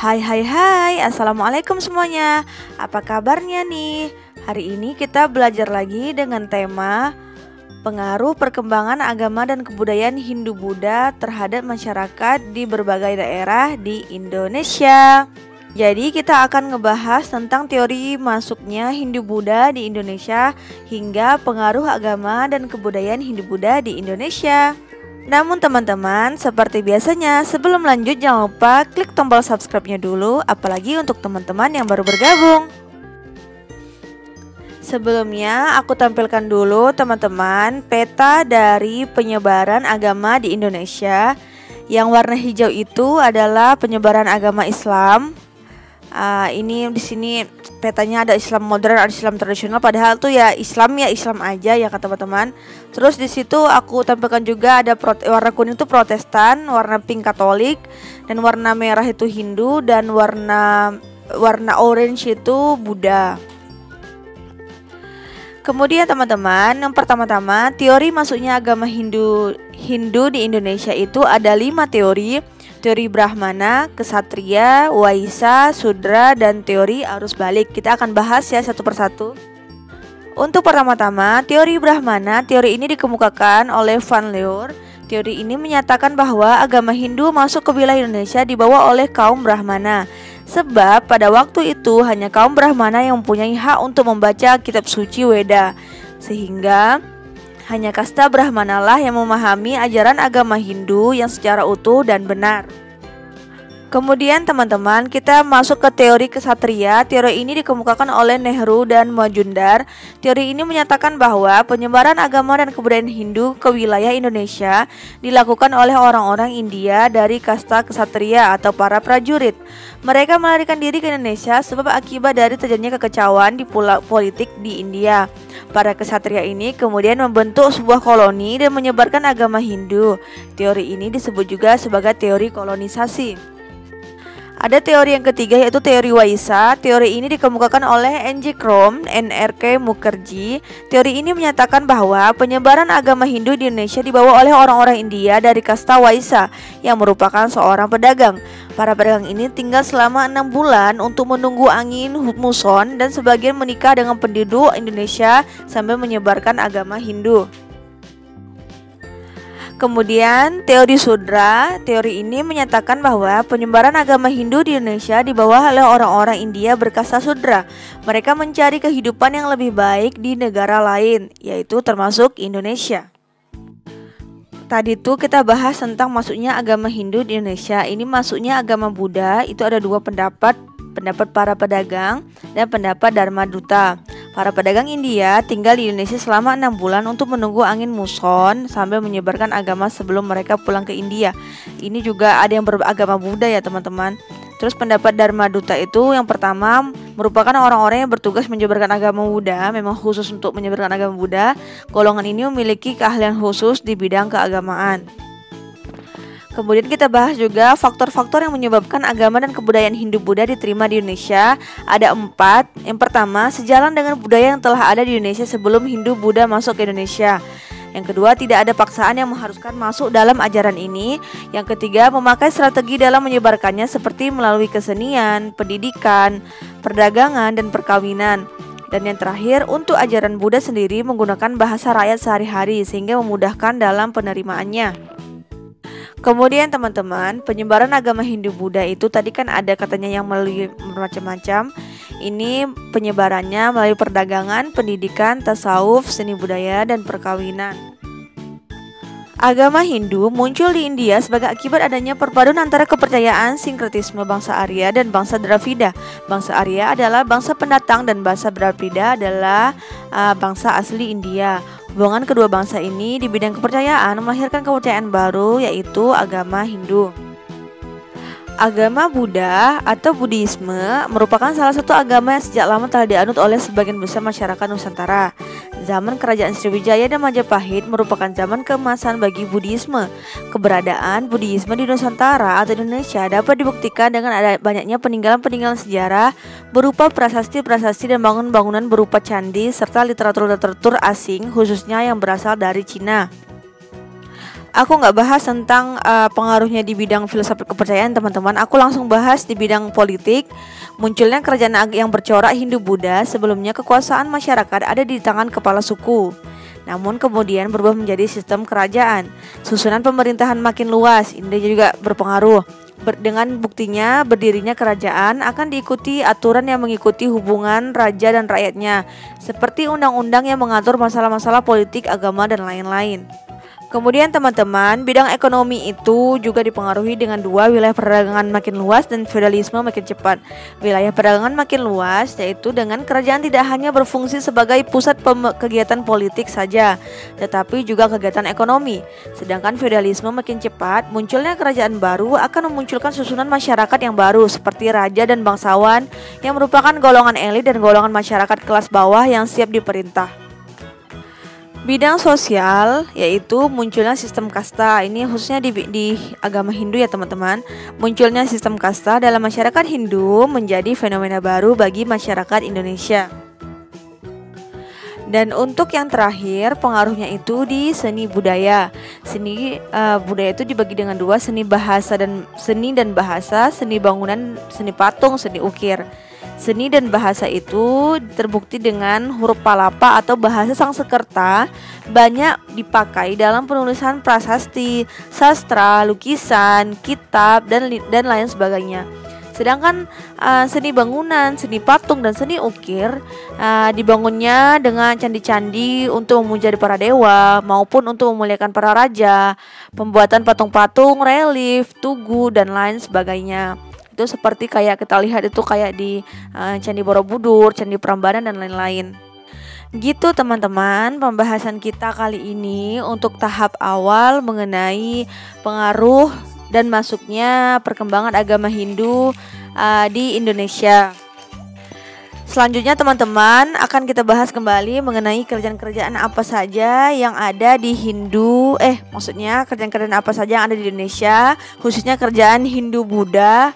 Hai, Assalamualaikum semuanya. Apa kabarnya nih? Hari ini kita belajar lagi dengan tema pengaruh perkembangan agama dan kebudayaan Hindu-Buddha terhadap masyarakat di berbagai daerah di Indonesia. Jadi kita akan ngebahas tentang teori masuknya Hindu-Buddha di Indonesia hingga pengaruh agama dan kebudayaan Hindu-Buddha di Indonesia. Namun teman-teman, seperti biasanya sebelum lanjut jangan lupa klik tombol subscribe-nya dulu, apalagi untuk teman-teman yang baru bergabung. Sebelumnya aku tampilkan dulu teman-teman peta dari penyebaran agama di Indonesia. Yang warna hijau itu adalah penyebaran agama Islam. Ini di sini petanya ada Islam modern, ada Islam tradisional, padahal tuh ya Islam aja ya kata teman-teman. Terus di situ aku tampilkan juga ada warna kuning itu Protestan, warna pink Katolik, dan warna merah itu Hindu, dan warna orange itu Buddha. Kemudian teman-teman, yang pertama-tama teori masuknya agama Hindu di Indonesia itu ada 5 teori. Teori Brahmana, Ksatria, Waisa, Sudra, dan teori arus balik. Kita akan bahas ya satu persatu. Untuk pertama-tama, teori Brahmana. Teori ini dikemukakan oleh Van Leur. Teori ini menyatakan bahwa agama Hindu masuk ke wilayah Indonesia dibawa oleh kaum Brahmana. Sebab pada waktu itu hanya kaum Brahmana yang mempunyai hak untuk membaca kitab suci Weda. Sehingga hanya kasta Brahmana lah yang memahami ajaran agama Hindu yang secara utuh dan benar. Kemudian teman-teman, kita masuk ke teori Ksatria. Teori ini dikemukakan oleh Nehru dan Majumdar. Teori ini menyatakan bahwa penyebaran agama dan kebudayaan Hindu ke wilayah Indonesia dilakukan oleh orang-orang India dari kasta Ksatria atau para prajurit. Mereka melarikan diri ke Indonesia sebab akibat dari terjadinya kekacauan di politik di India. Para ksatria ini kemudian membentuk sebuah koloni dan menyebarkan agama Hindu. Teori ini disebut juga sebagai teori kolonisasi. Ada teori yang ketiga yaitu teori Waisa. Teori ini dikemukakan oleh N.J. Krom, N.R.K. Mukherjee. Teori ini menyatakan bahwa penyebaran agama Hindu di Indonesia dibawa oleh orang-orang India dari kasta Waisa yang merupakan seorang pedagang. Para pedagang ini tinggal selama 6 bulan untuk menunggu angin muson dan sebagian menikah dengan penduduk Indonesia sambil menyebarkan agama Hindu. Kemudian teori Sudra. Teori ini menyatakan bahwa penyebaran agama Hindu di Indonesia dibawa oleh orang-orang India berkasta Sudra. Mereka mencari kehidupan yang lebih baik di negara lain, yaitu termasuk Indonesia. Tadi tuh kita bahas tentang masuknya agama Hindu di Indonesia. Ini masuknya agama Buddha. Itu ada 2 pendapat para pedagang dan pendapat Dharma Duta. Para pedagang India tinggal di Indonesia selama 6 bulan untuk menunggu angin muson sambil menyebarkan agama sebelum mereka pulang ke India. Ini juga ada yang beragama Buddha ya teman-teman. Terus pendapat Dharma Duta itu yang pertama merupakan orang-orang yang bertugas menyebarkan agama Buddha, memang khusus untuk menyebarkan agama Buddha. Golongan ini memiliki keahlian khusus di bidang keagamaan. Kemudian kita bahas juga faktor-faktor yang menyebabkan agama dan kebudayaan Hindu-Buddha diterima di Indonesia. Ada 4. Yang pertama, sejalan dengan budaya yang telah ada di Indonesia sebelum Hindu-Buddha masuk ke Indonesia. Yang kedua, tidak ada paksaan yang mengharuskan masuk dalam ajaran ini. Yang ketiga, memakai strategi dalam menyebarkannya seperti melalui kesenian, pendidikan, perdagangan, dan perkawinan. Dan yang terakhir, untuk ajaran Buddha sendiri menggunakan bahasa rakyat sehari-hari sehingga memudahkan dalam penerimaannya. Kemudian teman-teman, penyebaran agama Hindu-Buddha itu tadi kan ada katanya yang melalui macam-macam. Ini penyebarannya melalui perdagangan, pendidikan, tasawuf, seni budaya, dan perkawinan. Agama Hindu muncul di India sebagai akibat adanya perpaduan antara kepercayaan sinkretisme bangsa Arya dan bangsa Dravida. Bangsa Arya adalah bangsa pendatang dan bangsa Dravida adalah bangsa asli India. Hubungan kedua bangsa ini di bidang kepercayaan melahirkan kepercayaan baru yaitu agama Hindu. Agama Buddha atau Buddhisme merupakan salah satu agama yang sejak lama telah dianut oleh sebagian besar masyarakat Nusantara. Zaman Kerajaan Sriwijaya dan Majapahit merupakan zaman keemasan bagi Buddhisme. Keberadaan Buddhisme di Nusantara atau Indonesia dapat dibuktikan dengan ada banyaknya peninggalan-peninggalan sejarah berupa prasasti-prasasti dan bangunan-bangunan berupa candi serta literatur-literatur asing khususnya yang berasal dari Cina. Aku nggak bahas tentang pengaruhnya di bidang filsafat kepercayaan teman-teman. Aku langsung bahas di bidang politik. Munculnya kerajaan yang bercorak Hindu-Buddha. Sebelumnya kekuasaan masyarakat ada di tangan kepala suku, namun kemudian berubah menjadi sistem kerajaan. Susunan pemerintahan makin luas, ini juga berpengaruh. Dengan buktinya berdirinya kerajaan akan diikuti aturan yang mengikuti hubungan raja dan rakyatnya, seperti undang-undang yang mengatur masalah-masalah politik, agama, dan lain-lain. Kemudian teman-teman, bidang ekonomi itu juga dipengaruhi dengan dua, wilayah perdagangan makin luas dan feodalisme makin cepat. Wilayah perdagangan makin luas yaitu dengan kerajaan tidak hanya berfungsi sebagai pusat kegiatan politik saja, tetapi juga kegiatan ekonomi. Sedangkan feodalisme makin cepat, munculnya kerajaan baru akan memunculkan susunan masyarakat yang baru seperti raja dan bangsawan yang merupakan golongan elit dan golongan masyarakat kelas bawah yang siap diperintah. Bidang sosial yaitu munculnya sistem kasta. Ini khususnya di agama Hindu ya teman-teman. Munculnya sistem kasta dalam masyarakat Hindu menjadi fenomena baru bagi masyarakat Indonesia. Dan untuk yang terakhir, pengaruhnya itu di seni budaya. Seni budaya itu dibagi dengan dua, seni dan bahasa, seni bangunan, seni patung, seni ukir. Seni dan bahasa itu terbukti dengan huruf Palapa atau bahasa Sangsekerta banyak dipakai dalam penulisan prasasti, sastra, lukisan, kitab, dan lain sebagainya. Sedangkan seni bangunan, seni patung, dan seni ukir dibangunnya dengan candi-candi untuk memuja para dewa maupun untuk memuliakan para raja, pembuatan patung-patung, relief, tugu, dan lain sebagainya. Itu seperti kayak kita lihat itu kayak di Candi Borobudur, Candi Prambanan, dan lain-lain. Gitu teman-teman, pembahasan kita kali ini untuk tahap awal mengenai pengaruh dan masuknya perkembangan agama Hindu di Indonesia. Selanjutnya teman-teman akan kita bahas kembali mengenai kerajaan-kerajaan apa saja yang ada di maksudnya kerajaan-kerajaan apa saja yang ada di Indonesia, khususnya kerajaan Hindu-Buddha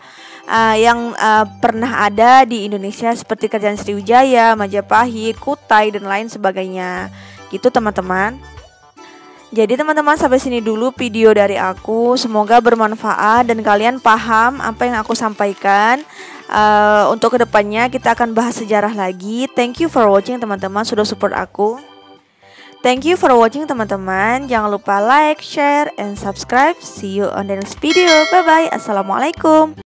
yang pernah ada di Indonesia seperti kerajaan Sriwijaya, Majapahit, Kutai, dan lain sebagainya. Gitu teman-teman. Jadi teman-teman sampai sini dulu video dari aku. Semoga bermanfaat dan kalian paham apa yang aku sampaikan. Untuk kedepannya kita akan bahas sejarah lagi. Thank you for watching teman-teman, sudah support aku. Thank you for watching teman-teman. Jangan lupa like, share, and subscribe. See you on the next video. Bye bye. Assalamualaikum.